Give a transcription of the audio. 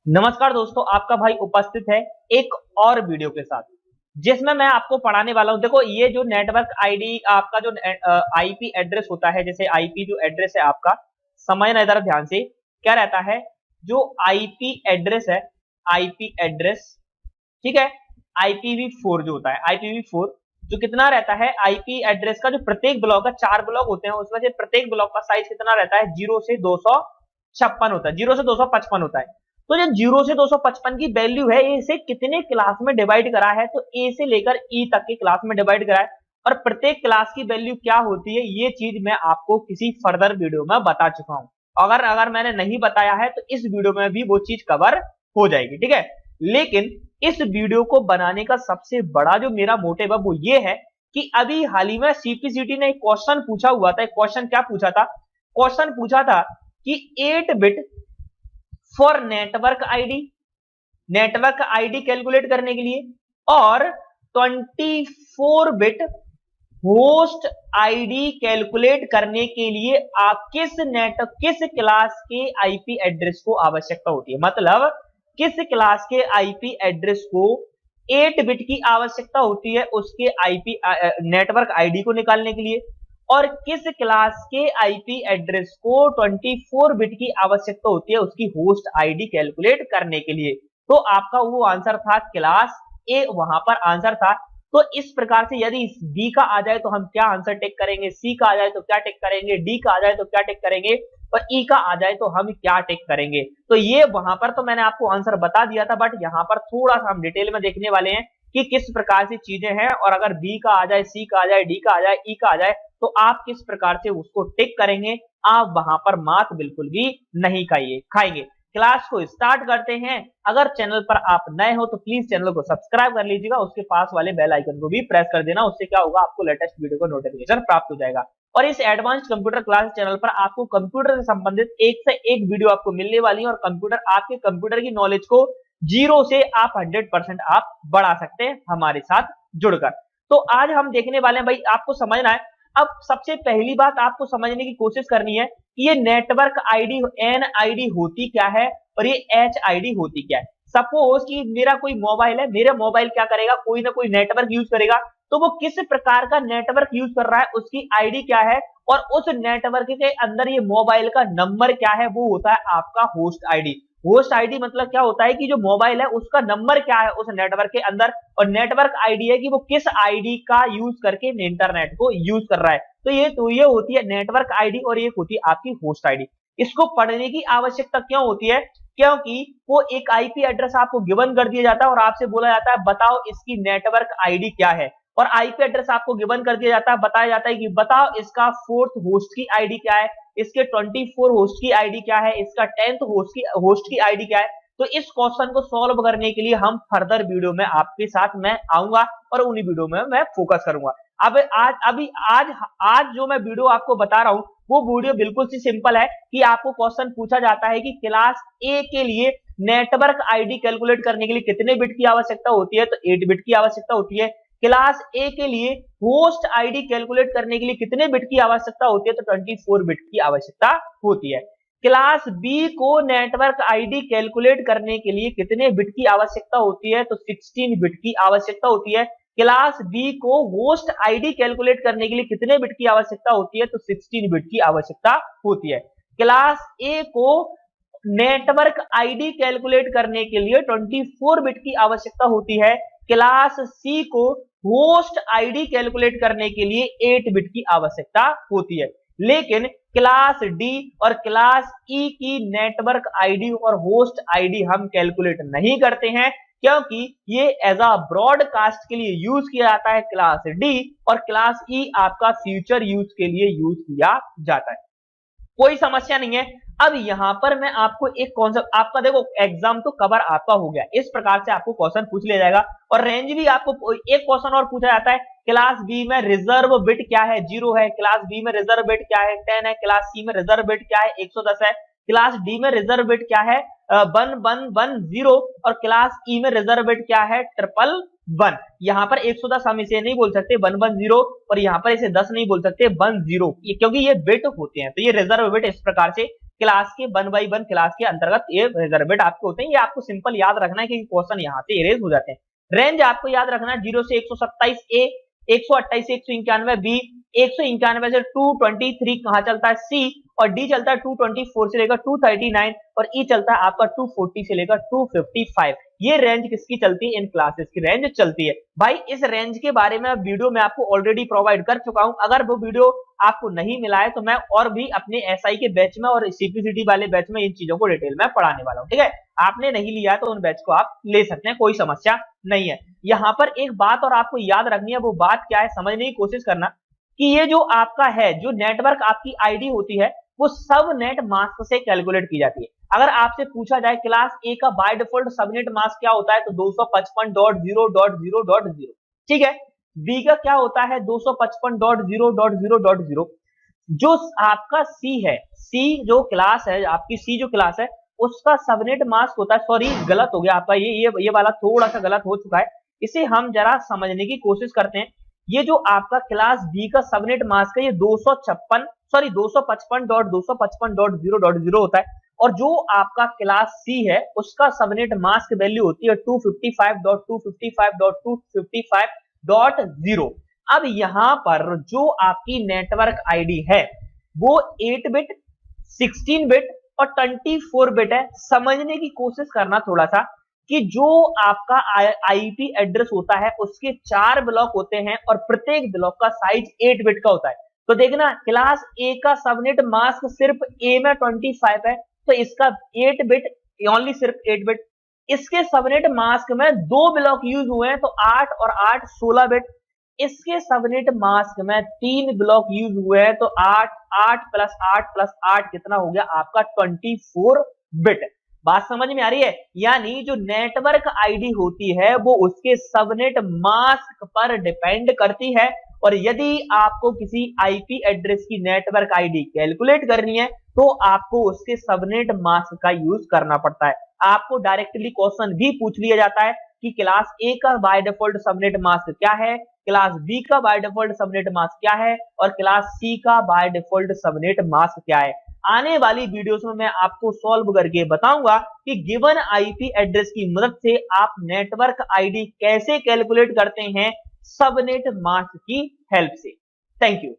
नमस्कार दोस्तों, आपका भाई उपस्थित है एक और वीडियो के साथ जिसमें मैं आपको पढ़ाने वाला हूं। देखो, ये जो नेटवर्क आईडी आपका जो आईपी एड्रेस होता है, जैसे आईपी जो एड्रेस है आपका, समझना इधर ध्यान से। क्या रहता है जो आईपी एड्रेस है, आईपी एड्रेस, ठीक है। IPv4 जो होता है, IPv4 जो कितना रहता है, आईपी एड्रेस का जो प्रत्येक ब्लॉक है, 4 ब्लॉक होते हैं, उसमें से प्रत्येक ब्लॉक का साइज कितना रहता है, 0 से 256 होता है, 0 से 255 होता है। तो जो 0 से 255 की वैल्यू है, इसे कितने क्लास में डिवाइड करा है, तो ए से लेकर ई तक के क्लास में डिवाइड करा है। और प्रत्येक क्लास की वैल्यू क्या होती है, ये चीज मैं आपको किसी फर्दर वीडियो में बता चुका हूं। अगर अगर मैंने नहीं बताया है तो इस वीडियो में भी वो चीज कवर हो जाएगी, ठीक है। लेकिन इस वीडियो को बनाने का सबसे बड़ा जो मेरा मोटिव है वो ये है कि अभी हाल ही में सीपीसीटी ने एक क्वेश्चन पूछा हुआ था। एक क्वेश्चन क्या पूछा था, क्वेश्चन पूछा था कि 8 bit for network ID calculate करने के लिए और 24 बिट होस्ट आईडी कैलकुलेट करने के लिए किस क्लास के आईपी एड्रेस को आवश्यकता होती है। मतलब किस क्लास के आईपी एड्रेस को 8 बिट की आवश्यकता होती है उसके आईपी नेटवर्क आईडी को निकालने के लिए, और किस क्लास के आईपी एड्रेस को 24 बिट की आवश्यकता होती है उसकी होस्ट आईडी कैलकुलेट करने के लिए। तो आपका वो आंसर था क्लास ए, वहां पर आंसर था। तो इस प्रकार से यदि डी का आ जाए तो हम क्या आंसर टिक करेंगे, सी का आ जाए तो क्या टिक करेंगे, डी का आ जाए तो क्या टिक करेंगे, और ई का आ जाए तो हम क्या टिक करेंगे। तो ये वहां पर तो मैंने आपको आंसर बता दिया था, बट यहां पर थोड़ा सा हम डिटेल में देखने वाले हैं कि किस प्रकार से चीजें हैं, और अगर बी का आ जाए, सी का आ जाए, डी का आ जाए, ई का आ जाए, तो आप किस प्रकार से उसको टिक करेंगे। आप वहां पर मात बिल्कुल भी नहीं खाएंगे। क्लास को स्टार्ट करते हैं। अगर चैनल पर आप नए हो तो प्लीज चैनल को सब्सक्राइब कर लीजिएगा, उसके पास वाले बेल आइकन को भी प्रेस कर देना। उससे क्या होगा, आपको लेटेस्ट वीडियो का नोटिफिकेशन प्राप्त हो जाएगा। और इस एडवांस्ड कंप्यूटर क्लास चैनल पर आपको कंप्यूटर से संबंधित एक से एक वीडियो आपको मिलने वाली है, और कंप्यूटर आपके कंप्यूटर की नॉलेज को 0 से आप 100% आप बढ़ा सकते हैं हमारे साथ जुड़कर। तो आज हम देखने वाले हैं, भाई आपको समझना है। अब सबसे पहली बात आपको समझने की कोशिश करनी है कि ये नेटवर्क आईडी एन आईडी होती क्या है और ये एच आईडी होती क्या है। सपोज कि मेरा कोई मोबाइल है, मेरा मोबाइल क्या करेगा, कोई ना कोई नेटवर्क यूज करेगा, तो वो किस प्रकार का नेटवर्क यूज कर रहा है उसकी आईडी क्या है, और उस नेटवर्क के अंदर ये मोबाइल का नंबर क्या है, वो होता है आपका होस्ट आईडी। होस्ट आईडी मतलब क्या होता है कि जो मोबाइल है उसका नंबर क्या है उस नेटवर्क के अंदर, और नेटवर्क आईडी है कि वो किस आईडी का यूज करके इंटरनेट को यूज कर रहा है। तो ये होती है नेटवर्क आईडी, और ये होती है आपकी होस्ट आईडी। इसको पढ़ने की आवश्यकता क्यों होती है, क्योंकि वो एक आईपी एड्रेस आपको गिवन कर दिया जाता है और आपसे बोला जाता है बताओ इसकी नेटवर्क आईडी क्या है। और आईपी एड्रेस आपको गिवन कर दिया जाता है, बताया जाता है कि बताओ इसका 4th होस्ट की आईडी क्या है, इसके 24 होस्ट की आईडी क्या है, इसका 10th होस्ट की आईडी क्या है। तो इस क्वेश्चन को सॉल्व करने के लिए हम फर्दर वीडियो में आपके साथ मैं आऊंगा और उन्हीं वीडियो में मैं फोकस करूंगा। अब आज जो मैं वीडियो आपको बता रहा हूं वो वीडियो बिल्कुल सी सिंपल है कि आपको क्वेश्चन पूछा जाता है कि क्लास ए के लिए नेटवर्क आईडी कैलकुलेट करने के लिए कितने बिट की आवश्यकता होती है, तो 8 बिट की आवश्यकता होती है। क्लास ए के लिए होस्ट आईडी कैलकुलेट करने के लिए कितने बिट की आवश्यकता होती है, तो 24 बिट की आवश्यकता होती है। क्लास बी को नेटवर्क आईडी कैलकुलेट करने के लिए कितने बिट की आवश्यकता होती है, तो 16 बिट की आवश्यकता होती है। क्लास बी को होस्ट आईडी कैलकुलेट करने के लिए कितने बिट की आवश्यकता होती है, तो 16 बिट की आवश्यकता होती है। क्लास ए को नेटवर्क आईडी कैलकुलेट करने के लिए 24 बिट की आवश्यकता होती है। क्लास सी को होस्ट आईडी कैलकुलेट करने के लिए 8 बिट की आवश्यकता होती है। लेकिन क्लास डी और क्लास ई की नेटवर्क आईडी और होस्ट आईडी हम कैलकुलेट नहीं करते हैं, क्योंकि ये एज अ ब्रॉडकास्ट के लिए यूज किया जाता है क्लास डी, और क्लास ई आपका फ्यूचर यूज के लिए यूज किया जाता है। कोई समस्या नहीं है। अब यहां पर मैं आपको एक कॉन्सेप्ट, आपका देखो एग्जाम तो कवर आपका हो गया, इस प्रकार से आपको क्वेश्चन पूछ लिया जाएगा, और रेंज भी आपको एक क्वेश्चन और पूछा जाता है, क्लास बी में रिजर्व बिट क्या है, 0 है। क्लास बी में रिजर्व बिट क्या है, 10 है। क्लास सी में रिजर्व बिट क्या है, 110 है। क्लास डी में रिजर्व बिट क्या है, 1110, और क्लास ई में रिजर्व बिट क्या है, 111। यहां पर 110 हम इसे नहीं बोल सकते 110, और यहां पर इसे 10 नहीं बोल सकते 10, क्योंकि ये बिट होते हैं, तो ये रिजर्व बिट इस प्रकार से क्लास के 1 बाई 1 क्लास के अंतर्गत ये रिजर्व बिट आपके होते हैं। ये आपको सिंपल याद रखना है कि क्वेश्चन यहाँ से इरेज हो जाते हैं। रेंज आपको याद रखना है 0 से 127 ए, 128 से 191 बी, 191 से 223 कहाँ चलता है सी, और डी चलता है 224 से लेकर 239, और ई चलता है आपका 240 से लेकर 255। ये रेंज किसकी चलती है? इन क्लासेस की रेंज चलती है। भाई इस रेंज के बारे में वीडियो में आपको ऑलरेडी प्रोवाइड कर चुका हूं। अगर वो वीडियो आपको नहीं मिला है तो मैं और भी अपने एसआई के बैच में और सीपीसीटी वाले बैच में इन चीजों को डिटेल में पढ़ाने वाला हूं। ठीक है, आपने नहीं लिया है तो उन बैच को आप ले सकते हैं, कोई समस्या नहीं है। यहाँ पर एक बात और आपको याद रखनी है, वो बात क्या है समझने की कोशिश करना, कि ये जो आपका है, जो नेटवर्क आपकी आईडी होती है, वो सब नेट मास्क से कैलकुलेट की जाती है। अगर आपसे पूछा जाए क्लास ए का बाय डिफॉल्ट सबनेट मास्क क्या होता है, तो 255.0.0.0, ठीक है। बी का क्या होता है? 255.0.0.0। जो आपका सी है, सी जो क्लास है, आपकी सी जो क्लास है, उसका सबनेट मास्क होता है, सॉरी गलत हो गया आपका, ये वाला थोड़ा सा गलत हो चुका है, इसे हम जरा समझने की कोशिश करते हैं। ये जो आपका क्लास बी का सबनेट मास्क है, ये 255.255.0.0 होता है, और जो आपका क्लास सी है उसका सबनेट मास्क वैल्यू होती है 255.255.255.0। अब यहां पर जो आपकी नेटवर्क आईडी है वो 8 बिट, 16 बिट और 24 बिट है। समझने की कोशिश करना थोड़ा सा कि जो आपका आईपी एड्रेस होता है उसके 4 ब्लॉक होते हैं और प्रत्येक ब्लॉक का साइज 8 बिट का होता है। तो देखना क्लास ए का सबनेट मास्क सिर्फ ए में 25 है, तो इसका 8 बिट, ओनली सिर्फ 8 बिट। इसके सबनेट मास्क में 2 ब्लॉक यूज हुए हैं, तो 8 और 8 16 बिट। इसके सबनेट मास्क में 3 ब्लॉक यूज हुए हैं, तो 8 8 प्लस 8 प्लस 8 कितना हो गया आपका 24 बिट। बात समझ में आ रही है? यानी जो नेटवर्क आईडी होती है वो उसके सबनेट मास्क पर डिपेंड करती है, और यदि आपको किसी आईपी एड्रेस की नेटवर्क आईडी कैलकुलेट करनी है तो आपको उसके सबनेट मास्क का यूज करना पड़ता है। आपको डायरेक्टली क्वेश्चन भी पूछ लिया जाता है कि क्लास ए का बाय डिफॉल्ट सबनेट मास्क क्या है, क्लास बी का बाय डिफॉल्ट सबनेट मास्क क्या है, और क्लास सी का बाय डिफॉल्ट सबनेट मास्क क्या है। आने वाली वीडियोस में मैं आपको सॉल्व करके बताऊंगा कि गिवन आईपी एड्रेस की मदद से आप नेटवर्क आईडी कैसे कैलकुलेट करते हैं सबनेट मास्क की हेल्प से। Thank you.